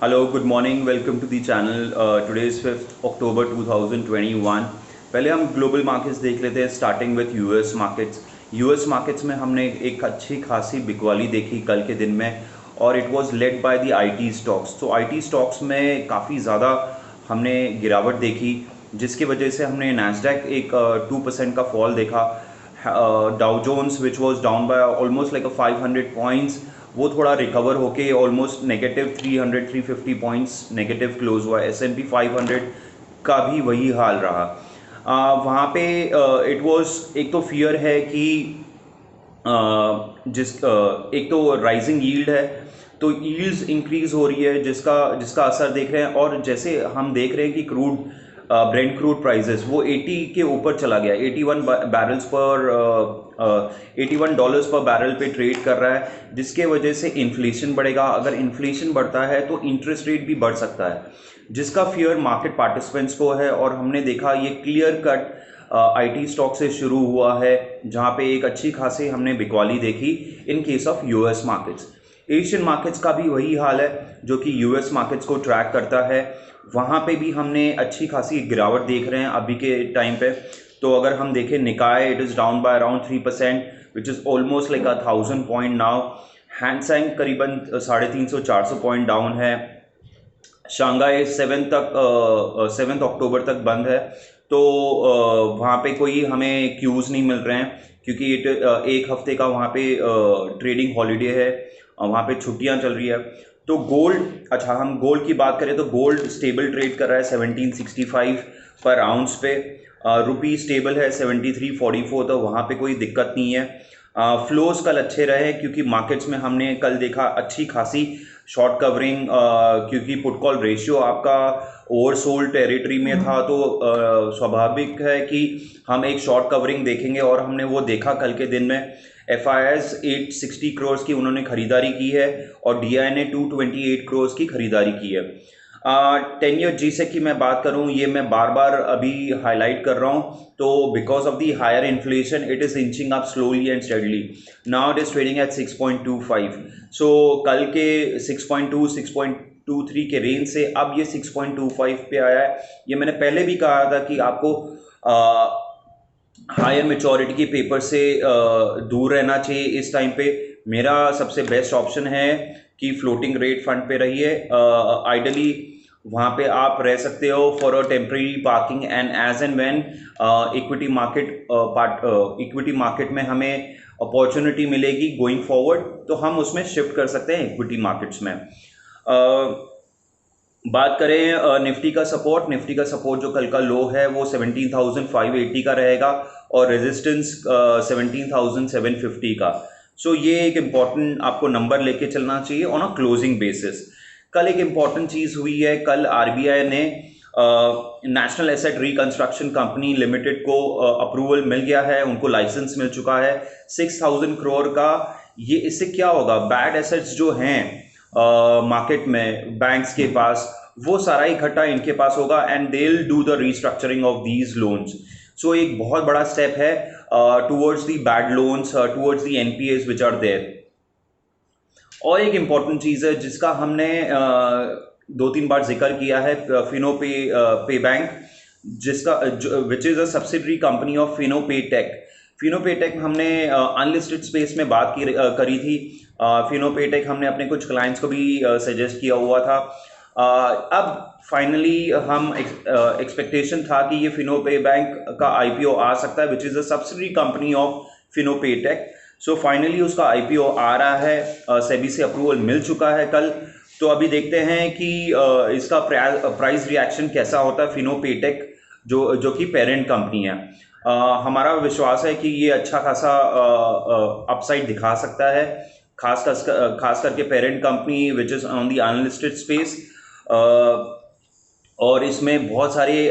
Hello, good morning. Welcome to the channel. Today is 5th October 2021. पहले हम global markets देख लेते हैं starting with US markets. US markets में हमने एक अच्छी खासी बिकवाली देखी कल के दिन में और it was led by the IT stocks. तो आईटी स्टॉक्स में काफ़ी ज़्यादा हमने गिरावट देखी जिसकी वजह से हमने नैस्डैक एक 2% का फॉल देखा। Dow Jones which was down by almost like 500 points, वो थोड़ा रिकवर होके almost negative 300-350 points negative close हुआ। S&P 500 का भी वही हाल रहा। वहाँ पे इट वाज एक तो फियर है कि एक तो राइजिंग यील्ड है, तो यील्ड्स इंक्रीज हो रही है जिसका जिसका असर देख रहे हैं। और जैसे हम देख रहे हैं कि क्रूड ब्रेंट क्रूड प्राइसेस वो 80 के ऊपर चला गया, 81 डॉलर्स पर बैरल पे ट्रेड कर रहा है, जिसके वजह से इन्फ्लेशन बढ़ेगा। अगर इन्फ्लेशन बढ़ता है तो इंटरेस्ट रेट भी बढ़ सकता है, जिसका फियर मार्केट पार्टिसिपेंट्स को है। और हमने देखा ये क्लियर कट आईटी स्टॉक से शुरू हुआ है जहां पे एक अच्छी खासी हमने बिकवाली देखी in case of US markets. Asian markets का भी वही हाल है जो कि यूएस मार्केट्स को ट्रैक करता है। वहाँ पे भी हमने अच्छी खासी गिरावट देख रहे हैं अभी के टाइम पे। तो अगर हम देखें निकाय, it is down by around 3%, which is almost like 1000 point now. Hang Seng करीबन 350-400 पॉइंट डाउन है। शंघाई 7 अक्टूबर तक बंद है। तो वहाँ पे कोई हमें क्यूज़ नहीं मिल रहे हैं क्योंकि एक हफ्ते का वहाँ पे ट्रेडिंग हॉलीडे है, वहाँ पे छुट्टियाँ चल रही है। तो गोल्ड, अच्छा हम गोल्ड की बात करें तो गोल्ड स्टेबल ट्रेड कर रहा है 1765 पर आउंस पे। रुपी स्टेबल है 73.44, तो वहाँ पे कोई दिक्कत नहीं है। फ्लोज कल अच्छे रहे क्योंकि मार्केट्स में हमने कल देखा अच्छी खासी शॉर्ट कवरिंग, क्योंकि पुट कॉल रेशियो आपका ओवरसोल्ड टेरिटरी में था। तो स्वाभाविक है कि हम एक शॉर्ट कवरिंग देखेंगे और हमने वो देखा कल के दिन में। FIS 860 करोड़ की उन्होंने खरीदारी की है और DI ने 228 करोड़ की खरीदारी की है। 10 ईयर GSEC की मैं बात करूं, ये मैं बार बार अभी हाईलाइट कर रहा हूं। तो because of the higher inflation it is inching up slowly and steadily. Now it is trading at 6.25। So कल के 6.2 6.23 के रेंज से अब ये 6.25 पे आया है। ये मैंने पहले भी कहा था कि आपको हायर मेच्योरिटी के पेपर से दूर रहना चाहिए इस टाइम पे। मेरा सबसे बेस्ट ऑप्शन है कि फ्लोटिंग रेट फंड पे रहिए। आइडली वहाँ पे आप रह सकते हो for a temporary parking and when equity market में हमें अपॉर्चुनिटी मिलेगी गोइंग फॉरवर्ड, तो हम उसमें शिफ्ट कर सकते हैं इक्विटी मार्केट्स में। बात करें निफ्टी का सपोर्ट जो कल का लो है वो 17,580 का रहेगा और रेजिस्टेंस 17,750 का। सो ये एक इम्पॉर्टेंट आपको नंबर लेके चलना चाहिए ऑन अ क्लोजिंग बेसिस। कल एक इम्पॉर्टेंट चीज़ हुई है, कल RBI ने national asset reconstruction company limited को अप्रूवल मिल गया है, उनको लाइसेंस मिल चुका है 6,000 करोड़ का। ये इससे क्या होगा, बैड एसेट्स जो हैं मार्केट में बैंक्स के पास, वो सारा इकट्ठा इनके पास होगा and they will do the restructuring of these loans. So एक बहुत बड़ा स्टेप है towards the bad loans, towards the NPAs which are there. और एक इम्पॉर्टेंट चीज़ है जिसका हमने 2-3 बार जिक्र किया है, फिनो पे बैंक, जिसका which is a subsidiary company of Fino पे टेक। फिनो पे टेक हमने अनलिस्टेड स्पेस में बात करी थी। फिनो पे टेक हमने अपने कुछ क्लाइंट्स को भी सजेस्ट किया हुआ था। अब फाइनली हम एक्सपेक्टेशन था कि ये फिनो पे बैंक का IPO आ सकता है, which is a subsidiary company of Fino पे टेक। सो फाइनली उसका IPO आ रहा है, सेबी से अप्रूवल मिल चुका है कल। तो अभी देखते हैं कि इसका प्राइस रिएक्शन कैसा होता है फिनो पे टेक जो कि पेरेंट कंपनी है। हमारा विश्वास है कि ये अच्छा खासा अपसाइड दिखा सकता है, खास करके parent company which is on the unlisted space. और इसमें बहुत सारे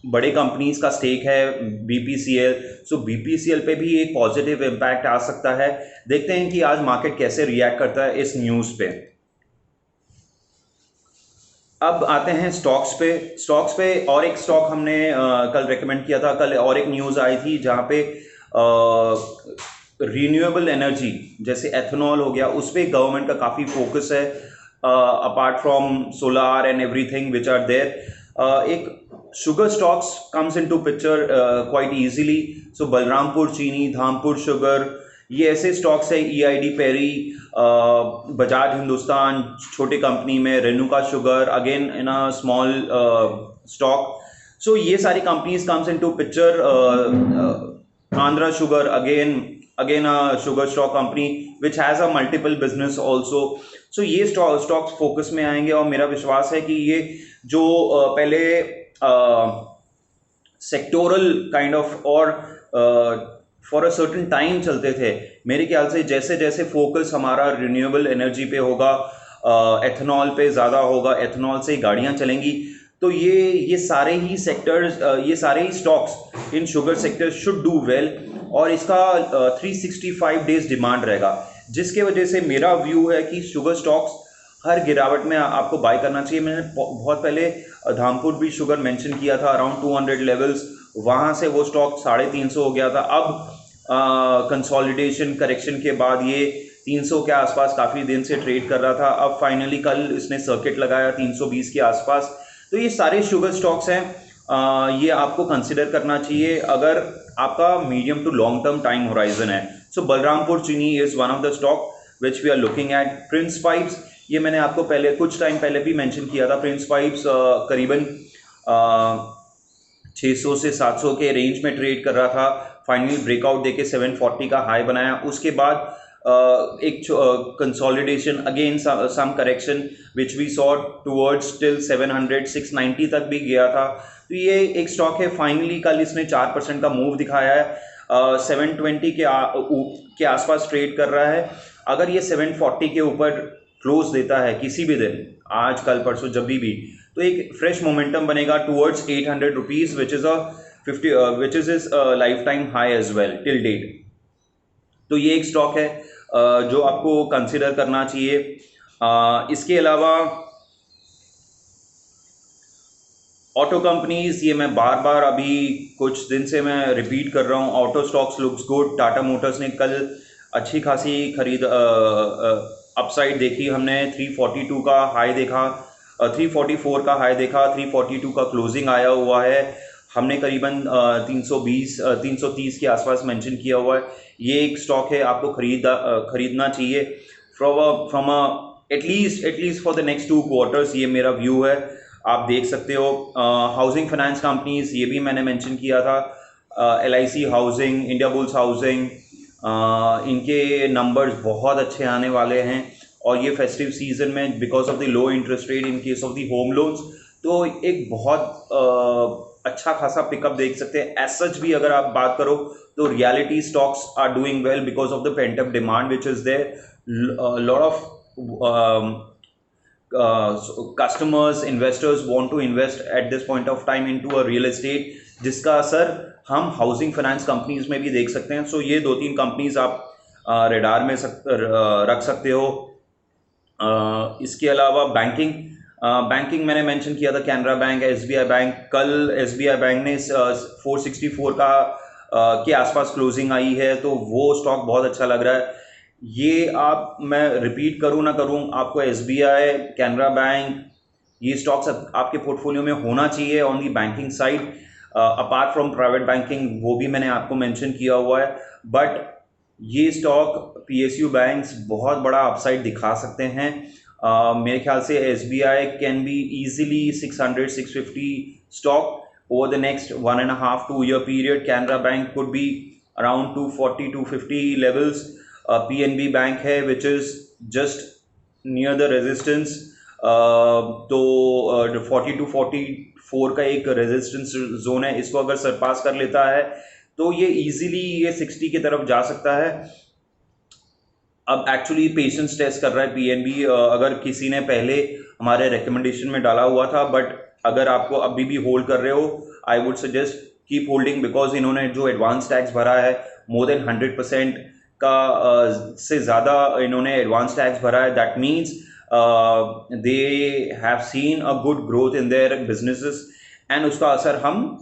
बड़े कंपनीज का स्टेक है, BPCL। सो BPCL पे भी एक पॉजिटिव इम्पैक्ट आ सकता है। देखते हैं कि आज मार्केट कैसे रिएक्ट करता है इस न्यूज़ पे। अब आते हैं स्टॉक्स पे और एक स्टॉक हमने कल रेकमेंड किया था। कल और एक न्यूज़ आई थी जहाँ पे रिन्यूएबल एनर्जी जैसे एथेनॉल हो गया, उस पर गवर्नमेंट का काफ़ी फोकस है। apart from solar and everything which are there. एक sugar stocks comes into picture quite easily. So Balrampur चीनी, धामपुर शुगर, ये ऐसे स्टॉक्स है. EID पेरी, बजाज हिंदुस्तान छोटे कंपनी में, Renuka sugar again in a small stock. So ये सारी companies comes into picture. Andhra sugar again a sugar stock company which has a multiple business also. So ये stocks focus में आएंगे और मेरा विश्वास है कि ये जो पहले सेक्टोरल काइंड ऑफ और फॉर अ सर्टेन टाइम चलते थे, मेरे ख्याल से जैसे जैसे फोकस हमारा रिन्यूएबल एनर्जी पे होगा, एथेनॉल पे ज़्यादा होगा, एथेनॉल से गाड़ियाँ चलेंगी, तो ये सारे ही सेक्टर्स, ये सारे ही stocks in sugar sector should do well. और इसका 365 डेज डिमांड रहेगा, जिसके वजह से मेरा व्यू है कि शुगर स्टॉक्स हर गिरावट में आपको बाय करना चाहिए. मैंने बहुत पहले धामपुर भी शुगर मेंशन किया था, अराउंड 200 लेवल्स, वहाँ से वो स्टॉक 350 हो गया था. अब कंसोलिडेशन करेक्शन के बाद ये 300 के आसपास काफ़ी दिन से ट्रेड कर रहा था. अब फाइनली कल इसने सर्किट लगाया 320 के आसपास. तो ये सारे शुगर स्टॉक्स हैं, ये आपको कंसिडर करना चाहिए अगर आपका medium to long term time horizon है. So Balrampur Chini is one of the stock which we are looking at. Prince Pipes, ये मैंने आपको पहले कुछ टाइम पहले भी मेंशन किया था. प्रिंस पाइप्स करीबन 600 से 700 के रेंज में ट्रेड कर रहा था. फाइनली ब्रेकआउट देके 740 का हाई बनाया. उसके बाद एक consolidation, again some correction which we saw towards till 700, 690 तक भी गया था. तो ये एक स्टॉक है. फाइनली कल इसने 4% का मूव दिखाया है. 720 के आसपास ट्रेड कर रहा है. अगर ये 740 के ऊपर क्लोज देता है किसी भी दिन, आज कल परसों जब भी, तो एक फ्रेश मोमेंटम बनेगा towards 800 rupees which is is life time high as well till date. तो ये एक स्टॉक है जो आपको कंसिडर करना चाहिए. इसके अलावा ऑटो कंपनीज, ये मैं बार बार अभी कुछ दिन से मैं रिपीट कर रहा हूँ, auto stocks looks good. Tata Motors ने कल अच्छी खासी खरीद अपसाइड देखी. हमने 342 का हाई देखा, 344 का हाई देखा, 342 का क्लोजिंग आया हुआ है. हमने करीबन 330 के आसपास मेंशन किया हुआ है. ये एक स्टॉक है, आपको खरीदना चाहिए from at least for the next 2 quarters. ये मेरा व्यू है, आप देख सकते हो. हाउसिंग फाइनेंस कंपनीज, ये भी मैंने मेंशन किया था. LIC housing, India bulls housing, इनके नंबर्स बहुत अच्छे आने वाले हैं. और ये फेस्टिव सीजन में because of the low interest rate in case of the home loans, तो एक बहुत अच्छा खासा पिकअप देख सकते हैं. एज सच भी अगर आप बात करो तो reality stocks are doing well because of the pent up demand which is there. Lot of customers, investors want to invest at this point of time into a real estate, जिसका असर हम housing finance companies में भी देख सकते हैं. सो ये 2-3 companies आप रेडार में रख सकते हो. इसके अलावा बैंकिंग मैंने मेंशन किया था, कैनरा बैंक, SBI बैंक. कल SBI बैंक ने 464 का के आसपास क्लोजिंग आई है, तो वो स्टॉक बहुत अच्छा लग रहा है. ये मैं रिपीट करूं ना करूं, आपको SBI, कैनरा बैंक, ये स्टॉक्स आपके पोर्टफोलियो में होना चाहिए on the banking side. Apart from private banking, वो भी मैंने आपको मेंशन किया हुआ है. बट ये स्टॉक PSU बैंक्स बहुत बड़ा अपसाइड दिखा सकते हैं. मेरे ख्याल से SBI can be easily 600-650 stock over the next 1.5-2 year period. Canara bank could be around 240-250 levels. PNB bank है which is just near the resistance. तो 42-44 का एक रेजिस्टेंस जोन है, इसको अगर सरपास कर लेता है तो ये इजीली ये 60 की तरफ जा सकता है. अब एक्चुअली पेशेंस टेस्ट कर रहा है PNB. अगर किसी ने पहले हमारे रिकमेंडेशन में डाला हुआ था, बट अगर आपको अभी भी होल्ड कर रहे हो, I would suggest keep holding, because इन्होंने जो एडवांस टैक्स भरा है मोर देन 100% का से ज़्यादा इन्होंने एडवांस टैक्स भरा है. That means they have seen a good growth in their businesses, and उसका असर हम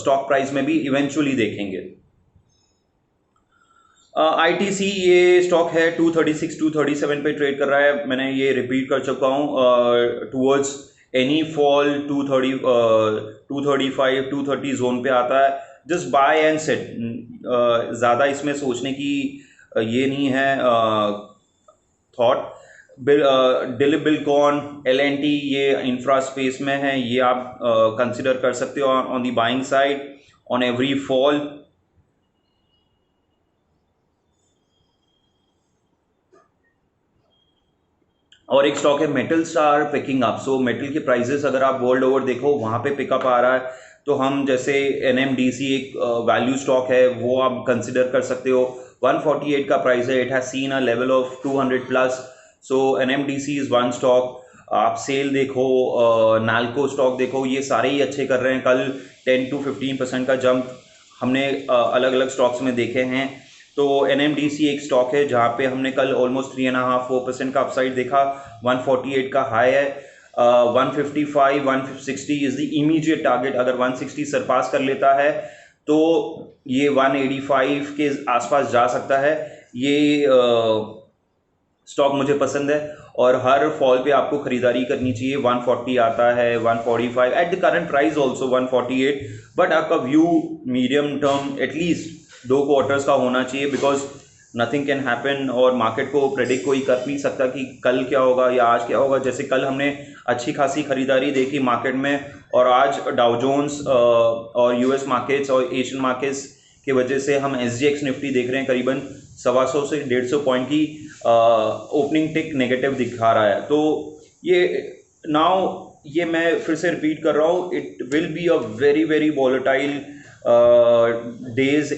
स्टॉक प्राइस में भी इवेंचुअली देखेंगे. ITC ये स्टॉक है 236 237 पे ट्रेड कर रहा है। मैंने ये रिपीट कर चुका हूँ। टूवर्ड्स एनी फॉल 230 235 230 जोन पे आता है। Just by and set. ज़्यादा इसमें सोचने की ये नहीं है थॉट। दिलीप बिल्डकॉन L&T ये इंफ्रा स्पेस में है, ये आप कंसिडर कर सकते हो on the buying side on every fall. और एक स्टॉक है metal star picking up. So metal के प्राइसेस अगर आप वर्ल्ड ओवर देखो वहाँ पे पिकअप आ रहा है, तो हम जैसे NMDC एक वैल्यू स्टॉक है वो आप कंसिडर कर सकते हो। 148 का प्राइस है, it has seen a level of 200 plus. So NMDC is one stock. आप सेल देखो, नाल्को स्टॉक देखो, ये सारे ही अच्छे कर रहे हैं। कल 10 to 15% का जंप हमने अलग अलग स्टॉक्स में देखे हैं। तो NMDC एक स्टॉक है जहाँ पे हमने कल ऑलमोस्ट 3.5-4% का अपसाइड देखा। 148 का हाई है। 155 160 इज द इमीडिएट टारगेट। अगर 160 सरपास कर लेता है तो ये 185 के आसपास जा सकता है। ये स्टॉक मुझे पसंद है और हर फॉल पे आपको खरीदारी करनी चाहिए। 140 आता है, 145 at the current price also 148। But आपका view medium term at least 2 quarters का होना चाहिए, बिकॉज नथिंग कैन हैपन और मार्केट को प्रेडिक्ट कोई कर नहीं सकता कि कल क्या होगा या आज क्या होगा। जैसे कल हमने अच्छी खासी खरीदारी देखी मार्केट में, और आज डाउ जोन्स और US मार्केट्स और एशियन मार्केट्स की वजह से हम SGX निफ्टी देख रहे हैं करीबन 125 से 150 पॉइंट की ओपनिंग टिक नेगेटिव दिखा रहा है। तो ये नाउ ये मैं फिर से रिपीट कर रहा हूँ, it will be a very very volatile days.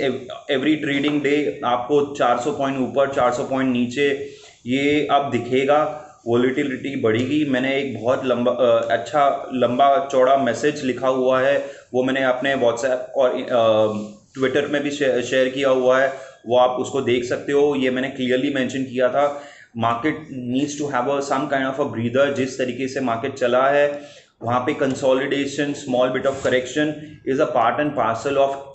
Every trading day आपको 400 पॉइंट ऊपर 400 पॉइंट नीचे ये अब दिखेगा, वॉलेटिलिटी बढ़ेगी। मैंने एक बहुत अच्छा लंबा चौड़ा मैसेज लिखा हुआ है, वो मैंने अपने व्हाट्सएप और ट्विटर में भी शेयर किया हुआ है, वो आप उसको देख सकते हो। ये मैंने क्लियरली मेंशन किया था, market needs to have some kind of a breather. जिस तरीके से मार्केट चला है वहाँ पे consolidation, small bit of correction is a part and parcel of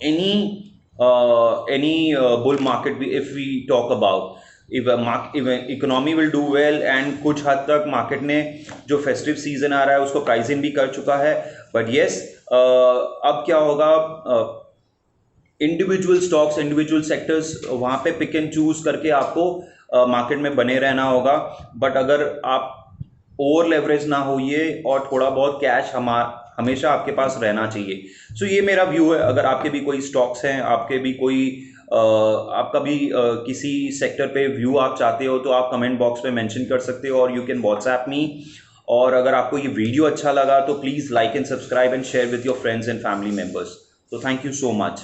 any bull market if we talk about। if economy will do well and कुछ हद तक मार्केट ने जो फेस्टिव सीजन आ रहा है उसको प्राइसिंग भी कर चुका है। बट येस, अब क्या होगा, इंडिविजुअल स्टॉक्स, इंडिविजुअल सेक्टर्स, वहाँ पे पिक एंड चूज करके आपको मार्केट में बने रहना होगा। बट अगर आप ओवर लेवरेज ना होइए और थोड़ा बहुत कैश हमेशा आपके पास रहना चाहिए। सो ये मेरा व्यू है। अगर आपके भी कोई स्टॉक्स हैं, आपके भी कोई आपका भी किसी सेक्टर पे व्यू आप चाहते हो तो आप कमेंट बॉक्स में मेंशन कर सकते हो, और यू कैन व्हाट्सएप मी। और अगर आपको ये वीडियो अच्छा लगा तो please like and subscribe and share with your friends and family members. तो थैंक यू सो मच।